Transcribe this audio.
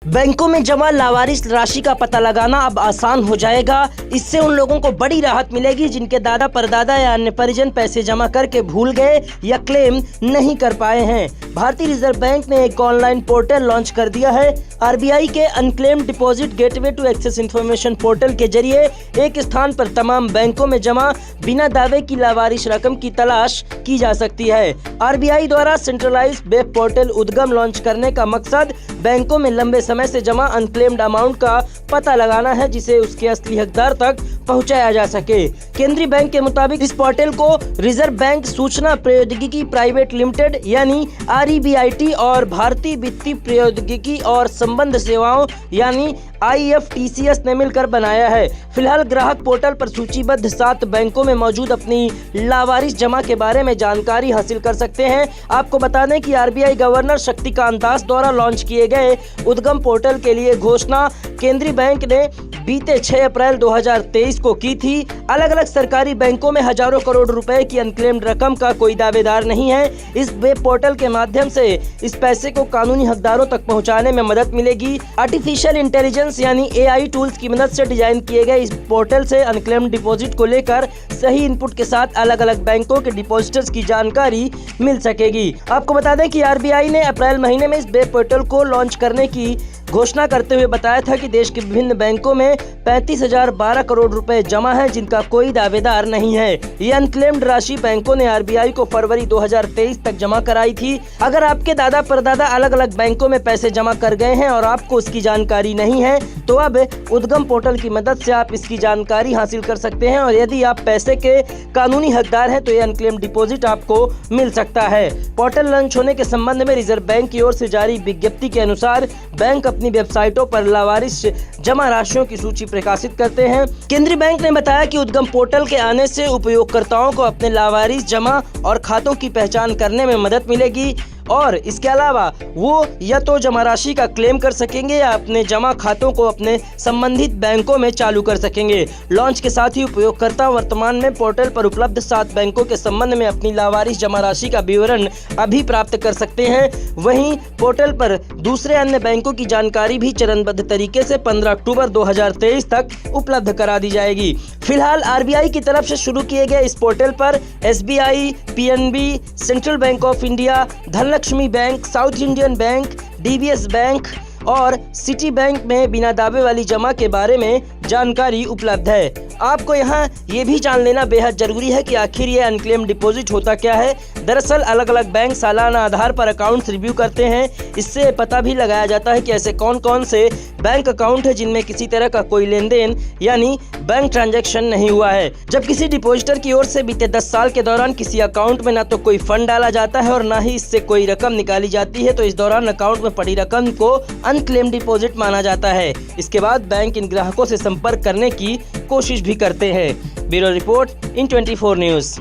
बैंकों में जमा लावारिस राशि का पता लगाना अब आसान हो जाएगा। इससे उन लोगों को बड़ी राहत मिलेगी जिनके दादा परदादा या अन्य परिजन पैसे जमा करके भूल गए या क्लेम नहीं कर पाए हैं। भारतीय रिजर्व बैंक ने एक ऑनलाइन पोर्टल लॉन्च कर दिया है। आरबीआई के unclaimed deposit gateway to access information portal के जरिए एक स्थान पर तमाम बैंकों में जमा बिना दावे की लावारिस रकम की तलाश की जा सकती है। आरबीआई द्वारा सेंट्रलाइज्ड वेब पोर्टल उद्गम लॉन्च करने का मकसद बैंकों में लंबे समय से जमा अनक्लेम्ड अमाउंट का पता लगाना है, जिसे उसके असली हकदार तक पहुंचाया जा सके। केंद्रीय बैंक के मुताबिक इस पोर्टल को रिजर्व बैंक सूचना प्रौद्योगिकी प्राइवेट लिमिटेड यानी REBIT और भारतीय वित्तीय प्रौद्योगिकी और संबंध सेवाओं यानी IFTCS ने मिलकर बनाया है। फिलहाल ग्राहक पोर्टल पर सूचीबद्ध 7 बैंकों में मौजूद अपनी लावारिस जमा के बारे में जानकारी हासिल कर सकते हैं। आपको बता दें कि RBI गवर्नर शक्तिकांत दास द्वारा लॉन्च किए गए उद्गम पोर्टल के लिए घोषणा केंद्रीय बैंक ने बीते 6 अप्रैल 2023 को की थी। अलग अलग सरकारी बैंकों में हजारों करोड़ रुपए की अनक्लेम्ड रकम का कोई दावेदार नहीं है। इस वेब पोर्टल के माध्यम से इस पैसे को कानूनी हकदारों तक पहुंचाने में मदद मिलेगी। आर्टिफिशियल इंटेलिजेंस यानी AI टूल्स की मदद से डिजाइन किए गए इस पोर्टल से अनक्लेम्ड डिपॉजिट को लेकर सही इनपुट के साथ अलग अलग बैंकों के डिपॉजिटर्स की जानकारी मिल सकेगी। आपको बता दें कि RBI ने अप्रैल महीने में इस वेब पोर्टल को लॉन्च करने की घोषणा करते हुए बताया था कि देश के विभिन्न बैंकों में 35,012 करोड़ रुपए जमा है जिनका कोई दावेदार नहीं है। ये अनक्लेम्ड राशि बैंकों ने RBI को फरवरी 2023 तक जमा कराई थी। अगर आपके दादा परदादा अलग अलग बैंकों में पैसे जमा कर गए हैं और आपको उसकी जानकारी नहीं है तो अब उद्गम पोर्टल की मदद से आप इसकी जानकारी हासिल कर सकते हैं और यदि आप पैसे के कानूनी हकदार हैं तो ये अनक्लेम्ड डिपॉजिट आपको मिल सकता है। पोर्टल लॉन्च होने के संबंध में रिजर्व बैंक की ओर से जारी विज्ञप्ति के अनुसार बैंक अपनी वेबसाइटों पर लावारिस जमा राशियों की सूची प्रकाशित करते हैं। केंद्रीय बैंक ने बताया कि उद्गम पोर्टल के आने से उपयोगकर्ताओं को अपने लावारिस जमा और खातों की पहचान करने में मदद मिलेगी और इसके अलावा वो या तो जमा राशि का क्लेम कर सकेंगे या अपने जमा खातों को अपने संबंधित बैंकों में चालू कर सकेंगे। लॉन्च के साथ ही उपयोगकर्ता वर्तमान में पोर्टल पर उपलब्ध 7 बैंकों के संबंध में अपनी लावारिस जमा राशि का विवरण अभी प्राप्त कर सकते हैं। वहीं पोर्टल पर दूसरे अन्य बैंकों की जानकारी भी चरणबद्ध तरीके से 15 अक्टूबर 2023 तक उपलब्ध करा दी जाएगी। फिलहाल RBI की तरफ से शुरू किए गए इस पोर्टल पर SBI, PNB, central bank of India, Dhanlaxmi bank, south Indian bank, DBS bank और सिटी बैंक में बिना दावे वाली जमा के बारे में जानकारी उपलब्ध है। आपको यहाँ ये भी जान लेना बेहद जरूरी है कि आखिर ये अनक्लेम्ड डिपॉजिट होता क्या है। दरअसल अलग अलग बैंक सालाना आधार पर अकाउंट्स रिव्यू करते हैं। इससे पता भी लगाया जाता है कि ऐसे कौन कौन से बैंक अकाउंट है जिनमें किसी तरह का कोई लेन देन यानी बैंक ट्रांजैक्शन नहीं हुआ है। जब किसी डिपॉजिटर की ओर से बीते 10 साल के दौरान किसी अकाउंट में ना तो कोई फंड डाला जाता है और ना ही इससे कोई रकम निकाली जाती है तो इस दौरान अकाउंट में पड़ी रकम को अनक्लेम्ड डिपॉजिट माना जाता है। इसके बाद बैंक इन ग्राहकों से संपर्क करने की कोशिश भी करते हैं। ब्यूरो रिपोर्ट इन 24 न्यूज़।